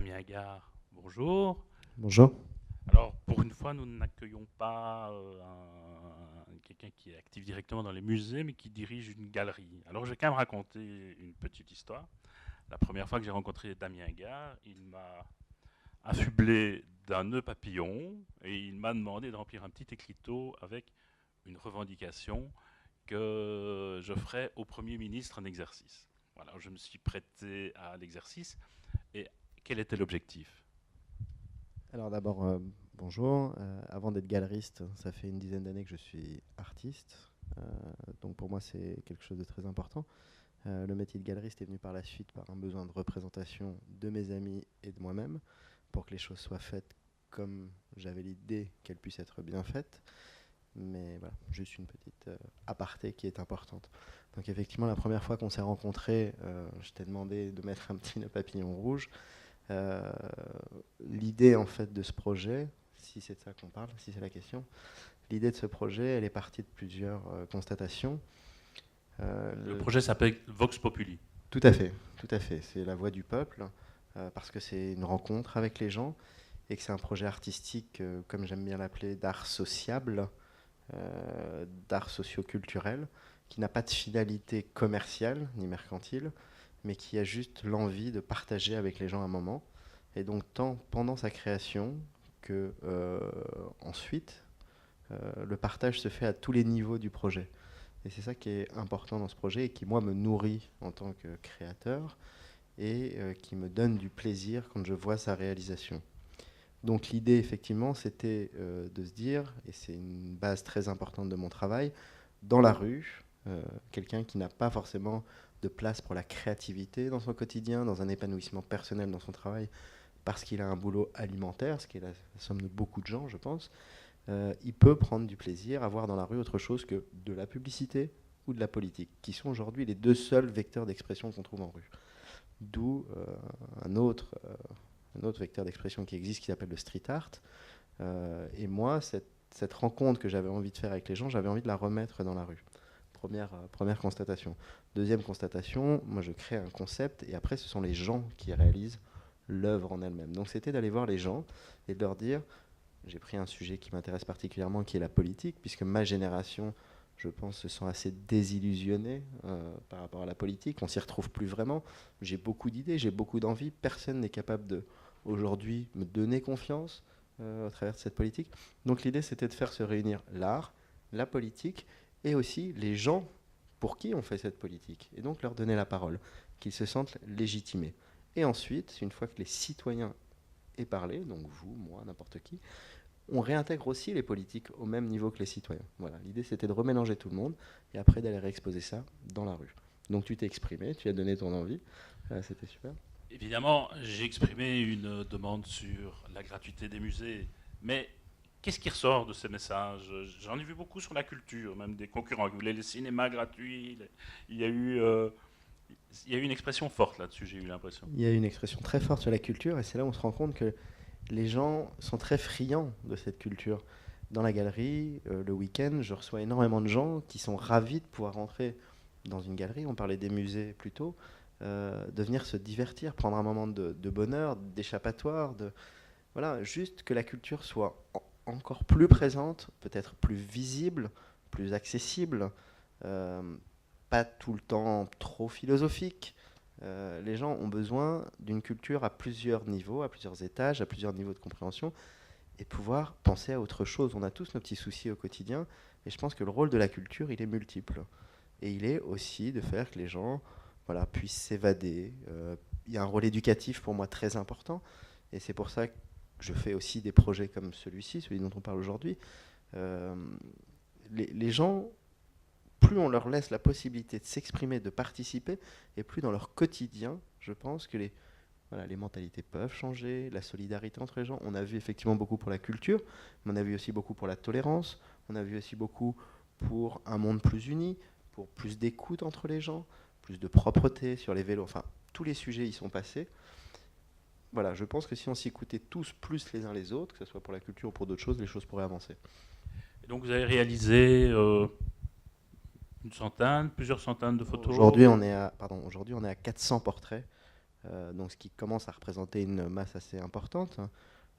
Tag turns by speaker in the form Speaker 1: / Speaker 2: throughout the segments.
Speaker 1: Damien Gare, bonjour.
Speaker 2: Bonjour.
Speaker 1: Alors, pour une fois, nous n'accueillons pas quelqu'un qui est actif directement dans les musées, mais qui dirige une galerie. Alors, je vais quand même raconter une petite histoire. La première fois que j'ai rencontré Damien Gare, il m'a affublé d'un nœud papillon et il m'a demandé de remplir un petit écriteau avec une revendication que je ferais au Premier ministre en exercice. Voilà, je me suis prêté à l'exercice. Et quel était l'objectif?
Speaker 2: Alors d'abord, bonjour. Avant d'être galeriste, ça fait une dizaine d'années que je suis artiste. Euh, donc pour moi, c'est quelque chose de très important. Le métier de galeriste est venu par la suite par un besoin de représentation de mes amis et de moi-même pour que les choses soient faites comme j'avais l'idée qu'elles puissent être bien faites. Mais voilà, juste une petite aparté qui est importante. Donc effectivement, la première fois qu'on s'est rencontrés, je t'ai demandé de mettre un petit nœud papillon rouge. Euh, L'idée en fait de ce projet, si c'est de ça qu'on parle, si c'est la question, l'idée de ce projet, elle est partie de plusieurs constatations.
Speaker 1: Le projet s'appelle Vox Populi.
Speaker 2: Tout à fait, tout à fait. C'est la voix du peuple, parce que c'est une rencontre avec les gens et que c'est un projet artistique, comme j'aime bien l'appeler, d'art sociable, d'art socio-culturel, qui n'a pas de finalité commerciale ni mercantile, mais qui a juste l'envie de partager avec les gens un moment. Et donc, tant pendant sa création que ensuite, le partage se fait à tous les niveaux du projet. Et c'est ça qui est important dans ce projet et qui, moi, me nourrit en tant que créateur et qui me donne du plaisir quand je vois sa réalisation. Donc l'idée, effectivement, c'était de se dire, et c'est une base très importante de mon travail, dans la rue, quelqu'un qui n'a pas forcément de place pour la créativité dans son quotidien, dans un épanouissement personnel dans son travail, parce qu'il a un boulot alimentaire, ce qui est la somme de beaucoup de gens, je pense, il peut prendre du plaisir à voir dans la rue autre chose que de la publicité ou de la politique, qui sont aujourd'hui les deux seuls vecteurs d'expression qu'on trouve en rue. D'où un autre vecteur d'expression qui existe qui s'appelle le street art. Et moi, cette rencontre que j'avais envie de faire avec les gens, j'avais envie de la remettre dans la rue. Première constatation. Deuxième constatation, moi je crée un concept et après ce sont les gens qui réalisent l'œuvre en elle-même. Donc c'était d'aller voir les gens et de leur dire, j'ai pris un sujet qui m'intéresse particulièrement qui est la politique, puisque ma génération, je pense, se sent assez désillusionnée par rapport à la politique. On s'y retrouve plus vraiment. J'ai beaucoup d'idées, j'ai beaucoup d'envies. Personne n'est capable de, aujourd'hui, me donner confiance au travers de cette politique. Donc l'idée, c'était de faire se réunir l'art, la politique et aussi les gens pour qui on fait cette politique. Et donc leur donner la parole, qu'ils se sentent légitimés. Et ensuite, une fois que les citoyens aient parlé, donc vous, moi, n'importe qui, on réintègre aussi les politiques au même niveau que les citoyens. Voilà, l'idée c'était de remélanger tout le monde et après d'aller réexposer ça dans la rue. Donc tu t'es exprimé, tu as donné ton envie, c'était super.
Speaker 1: Évidemment, j'ai exprimé une demande sur la gratuité des musées, mais qu'est-ce qui ressort de ces messages? J'en ai vu beaucoup sur la culture, même des concurrents qui voulaient les cinémas gratuits. Il y a eu, euh, il y a eu une expression forte là-dessus, j'ai eu l'impression.
Speaker 2: Il y a une expression très forte sur la culture et c'est là où on se rend compte que les gens sont très friands de cette culture. Dans la galerie, le week-end, je reçois énormément de gens qui sont ravis de pouvoir rentrer dans une galerie, on parlait des musées plus tôt, de venir se divertir, prendre un moment de bonheur, d'échappatoire, voilà, juste que la culture soit encore plus présente, peut-être plus visible, plus accessible, euh, pas tout le temps trop philosophique. Les gens ont besoin d'une culture à plusieurs niveaux, à plusieurs étages, à plusieurs niveaux de compréhension, et pouvoir penser à autre chose. On a tous nos petits soucis au quotidien, et je pense que le rôle de la culture, il est multiple. Et il est aussi de faire que les gens voilà, puissent s'évader. Il y a un rôle éducatif pour moi très important, et c'est pour ça que je fais aussi des projets comme celui-ci, celui dont on parle aujourd'hui. Euh, les gens, plus on leur laisse la possibilité de s'exprimer, de participer, et plus dans leur quotidien, je pense que voilà, les mentalités peuvent changer, la solidarité entre les gens. On a vu effectivement beaucoup pour la culture, mais on a vu aussi beaucoup pour la tolérance, on a vu aussi beaucoup pour un monde plus uni, pour plus d'écoute entre les gens, plus de propreté sur les vélos, enfin, tous les sujets y sont passés. Voilà, je pense que si on s'écoutait tous plus les uns les autres, que ce soit pour la culture ou pour d'autres choses, les choses pourraient avancer.
Speaker 1: Et donc vous avez réalisé une centaine, plusieurs centaines de photos.
Speaker 2: Aujourd'hui, on est à 400 portraits. donc ce qui commence à représenter une masse assez importante.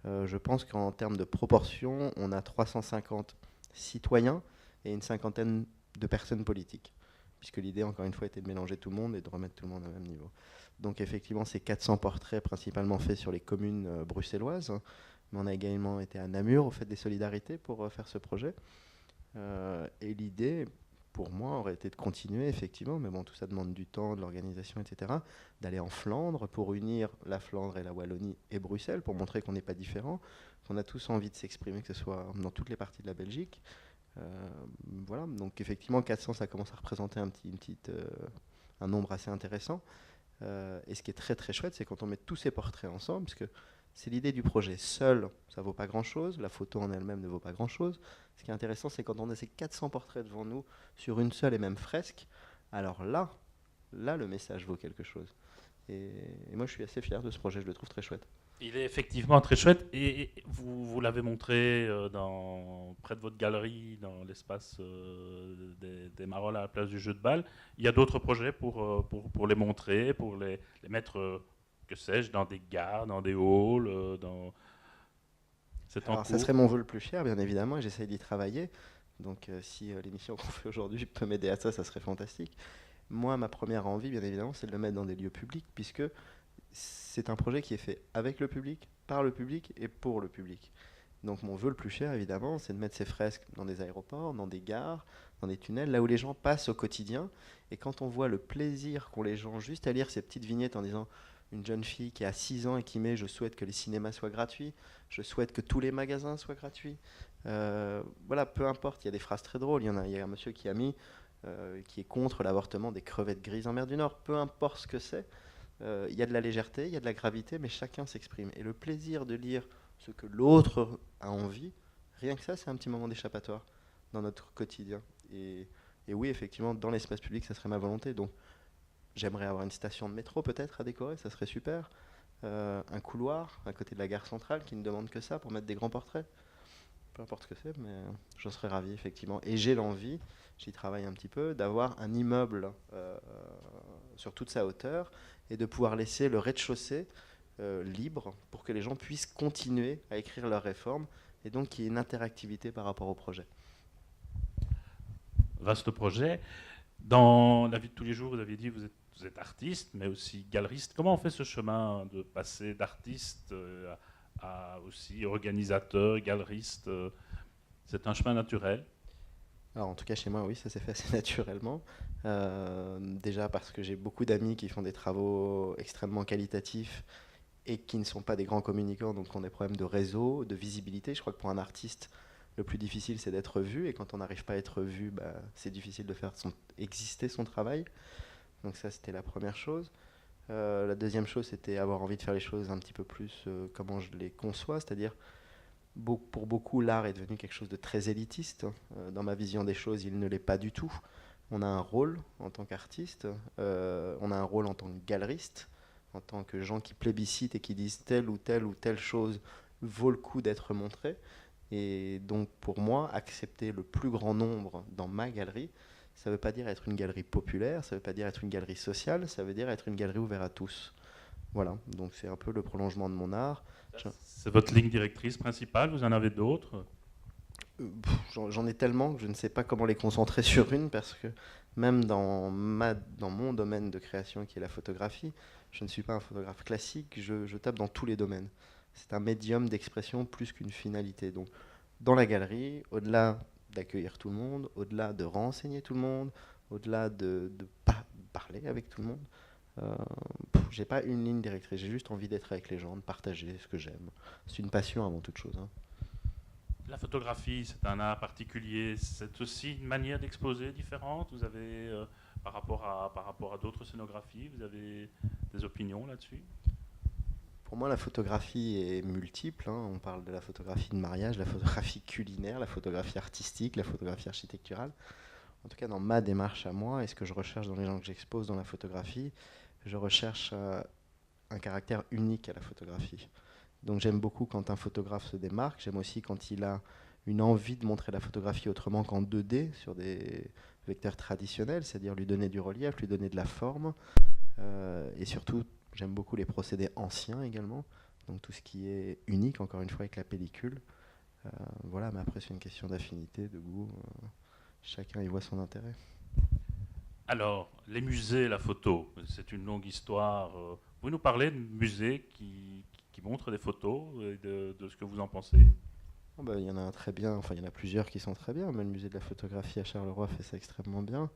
Speaker 2: Je pense qu'en termes de proportion, on a 350 citoyens et une cinquantaine de personnes politiques, puisque l'idée, encore une fois, était de mélanger tout le monde et de remettre tout le monde au même niveau. Donc effectivement, c'est 400 portraits principalement faits sur les communes bruxelloises, mais on a également été à Namur au Fête des Solidarités pour faire ce projet. Et l'idée, pour moi, aurait été de continuer, effectivement, mais bon, tout ça demande du temps, de l'organisation, etc., d'aller en Flandre pour unir la Flandre et la Wallonie et Bruxelles, pour montrer qu'on n'est pas différents, qu'on a tous envie de s'exprimer, que ce soit dans toutes les parties de la Belgique. Voilà, donc effectivement, 400, ça commence à représenter un nombre assez intéressant. Et ce qui est très très chouette, c'est quand on met tous ces portraits ensemble, parce que c'est l'idée du projet. Seul, ça vaut pas grand-chose, la photo en elle-même ne vaut pas grand-chose. Ce qui est intéressant, c'est quand on a ces 400 portraits devant nous sur une seule et même fresque, alors là, le message vaut quelque chose. Et moi, je suis assez fier de ce projet, je le trouve très chouette.
Speaker 1: Il est effectivement très chouette et vous l'avez montré près de votre galerie, dans l'espace des Marolles à la place du jeu de balle. Il y a d'autres projets pour les montrer, pour les mettre, que sais-je, dans des gares, dans des halls, c'est en
Speaker 2: Alors, ça
Speaker 1: cours.
Speaker 2: serait mon vœu le plus cher, bien évidemment, et j'essaye d'y travailler. Donc, si l'émission qu'on fait aujourd'hui peut m'aider à ça, ça serait fantastique. Moi, ma première envie, bien évidemment, c'est de le mettre dans des lieux publics, puisque c'est un projet qui est fait avec le public, par le public et pour le public. Donc mon vœu le plus cher, évidemment, c'est de mettre ces fresques dans des aéroports, dans des gares, dans des tunnels, là où les gens passent au quotidien. Et quand on voit le plaisir qu'ont les gens juste à lire ces petites vignettes en disant une jeune fille qui a 6 ans et qui met « Je souhaite que les cinémas soient gratuits, je souhaite que tous les magasins soient gratuits ». Voilà, peu importe, il y a des phrases très drôles. Il y a un monsieur qui a mis, qui est contre l'avortement des crevettes grises en mer du Nord. Peu importe ce que c'est, il y a de la légèreté, il y a de la gravité, mais chacun s'exprime. Et le plaisir de lire ce que l'autre a envie, rien que ça, c'est un petit moment d'échappatoire dans notre quotidien. Et oui, effectivement, dans l'espace public, ça serait ma volonté. Donc, j'aimerais avoir une station de métro peut-être à décorer, ça serait super. Un couloir à côté de la gare centrale qui ne demande que ça pour mettre des grands portraits. Peu importe ce que c'est, mais j'en serais ravi, effectivement. Et j'ai l'envie, j'y travaille un petit peu, d'avoir un immeuble sur toute sa hauteur et de pouvoir laisser le rez-de-chaussée libre pour que les gens puissent continuer à écrire leurs réformes et donc qu'il y ait une interactivité par rapport au projet.
Speaker 1: Vaste projet. Dans la vie de tous les jours, vous aviez dit que vous êtes artiste, mais aussi galeriste. Comment on fait ce chemin de passer d'artiste à aussi organisateur, galeriste C'est un chemin naturel.
Speaker 2: Alors en tout cas chez moi, oui, ça s'est fait assez naturellement. Déjà parce que j'ai beaucoup d'amis qui font des travaux extrêmement qualitatifs et qui ne sont pas des grands communicants, donc qui ont des problèmes de réseau, de visibilité. Je crois que pour un artiste, le plus difficile, c'est d'être vu, et quand on n'arrive pas à être vu, bah, c'est difficile de faire exister son travail. Donc ça, c'était la première chose. La deuxième chose, c'était avoir envie de faire les choses un petit peu plus comment je les conçois, c'est-à-dire pour beaucoup, l'art est devenu quelque chose de très élitiste. Dans ma vision des choses, il ne l'est pas du tout. On a un rôle en tant qu'artiste, on a un rôle en tant que galeriste, en tant que gens qui plébiscitent et qui disent telle ou telle chose vaut le coup d'être montrée. Et donc pour moi, accepter le plus grand nombre dans ma galerie, ça ne veut pas dire être une galerie populaire, ça ne veut pas dire être une galerie sociale, ça veut dire être une galerie ouverte à tous. Voilà, donc c'est un peu le prolongement de mon art.
Speaker 1: C'est votre ligne directrice principale, vous en avez d'autres?
Speaker 2: J'en ai tellement que je ne sais pas comment les concentrer sur une, parce que même dans mon domaine de création qui est la photographie, je ne suis pas un photographe classique, je tape dans tous les domaines. C'est un médium d'expression plus qu'une finalité. Donc dans la galerie, au-delà d'accueillir tout le monde, au-delà de renseigner tout le monde, au-delà de parler avec tout le monde, j'ai pas une ligne directrice, j'ai juste envie d'être avec les gens, de partager ce que j'aime. C'est une passion avant toute chose, hein.
Speaker 1: La photographie, c'est un art particulier. C'est aussi une manière d'exposer différente. Vous avez, par rapport à d'autres scénographies, vous avez des opinions là-dessus?
Speaker 2: Pour moi, la photographie est multiple, hein. On parle de la photographie de mariage, la photographie culinaire, la photographie artistique, la photographie architecturale. En tout cas, dans ma démarche à moi, et ce que je recherche dans les gens que j'expose dans la photographie, je recherche un caractère unique à la photographie. Donc j'aime beaucoup quand un photographe se démarque, j'aime aussi quand il a une envie de montrer la photographie autrement qu'en 2D, sur des vecteurs traditionnels, c'est-à-dire lui donner du relief, lui donner de la forme, et surtout J'aime beaucoup les procédés anciens également, donc tout ce qui est unique, encore une fois, avec la pellicule. Voilà, mais après, c'est une question d'affinité, de goût. Chacun y voit son intérêt.
Speaker 1: Alors, les musées, la photo, c'est une longue histoire. Vous nous parlez de musées qui montrent des photos et de ce que vous en pensez?
Speaker 2: Oh bah, il y en a un très bien, enfin il y en a plusieurs qui sont très bien, mais le musée de la photographie à Charleroi fait ça extrêmement bien.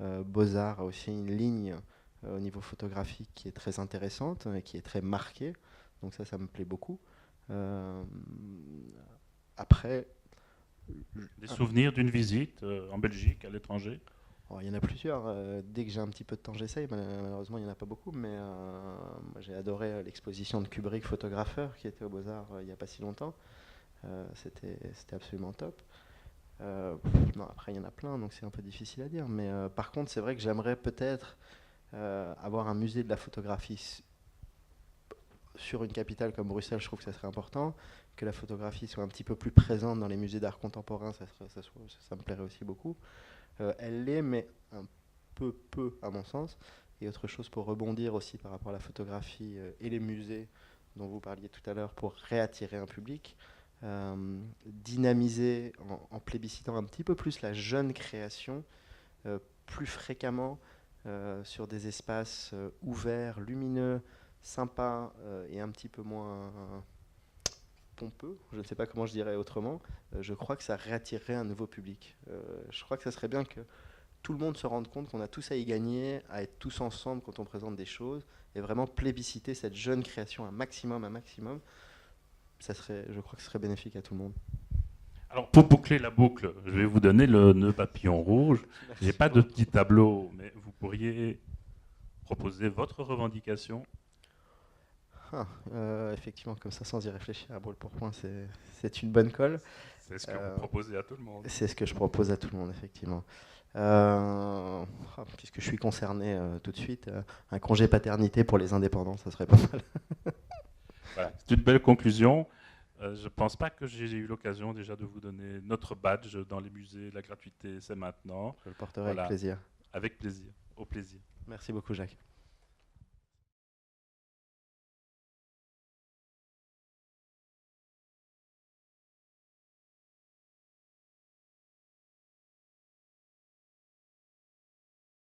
Speaker 2: Beaux-Arts a aussi une ligne au niveau photographique qui est très intéressante et qui est très marquée, donc ça me plaît beaucoup. Euh, Après,
Speaker 1: Des souvenirs d'une visite en Belgique, à l'étranger?
Speaker 2: oh, il y en a plusieurs. Dès que j'ai un petit peu de temps, j'essaye. Malheureusement, il n'y en a pas beaucoup. Mais moi, j'ai adoré l'exposition de Kubrick, photographeur, qui était au Beaux-Arts il n'y a pas si longtemps. C'était absolument top. Non, après, il y en a plein, donc c'est un peu difficile à dire. Mais par contre, c'est vrai que j'aimerais peut-être avoir un musée de la photographie sur une capitale comme Bruxelles. Je trouve que ça serait important. Que la photographie soit un petit peu plus présente dans les musées d'art contemporain, ça me plairait aussi beaucoup. Elle l'est, mais un peu à mon sens. Et autre chose pour rebondir aussi par rapport à la photographie et les musées dont vous parliez tout à l'heure pour réattirer un public, dynamiser en plébiscitant un petit peu plus la jeune création plus fréquemment sur des espaces ouverts, lumineux, sympas et un petit peu moins pompeux, je ne sais pas comment je dirais autrement, je crois que ça réattirerait un nouveau public. Je crois que ça serait bien que tout le monde se rende compte qu'on a tous à y gagner, à être tous ensemble quand on présente des choses, et vraiment plébisciter cette jeune création un maximum. Je crois que ce serait bénéfique à tout le monde.
Speaker 1: Alors, pour boucler la boucle, je vais vous donner le nœud papillon rouge. J'ai
Speaker 2: Merci
Speaker 1: pas de
Speaker 2: beaucoup.
Speaker 1: petit tableau, mais vous pourriez proposer votre revendication.
Speaker 2: Effectivement, comme ça, sans y réfléchir à brûle pour point, c'est une bonne colle.
Speaker 1: C'est ce que vous
Speaker 2: Euh,
Speaker 1: proposez à tout le monde.
Speaker 2: c'est ce que je propose à tout le monde, effectivement. Puisque je suis concerné tout de suite, un congé paternité pour les indépendants, ça serait pas mal.
Speaker 1: Voilà, c'est une belle conclusion. Je ne pense pas que j'ai eu l'occasion déjà de vous donner notre badge dans les musées. La gratuité, c'est maintenant.
Speaker 2: Je le porterai avec
Speaker 1: Voilà,
Speaker 2: plaisir.
Speaker 1: avec plaisir, au plaisir.
Speaker 2: Merci beaucoup, Jacques.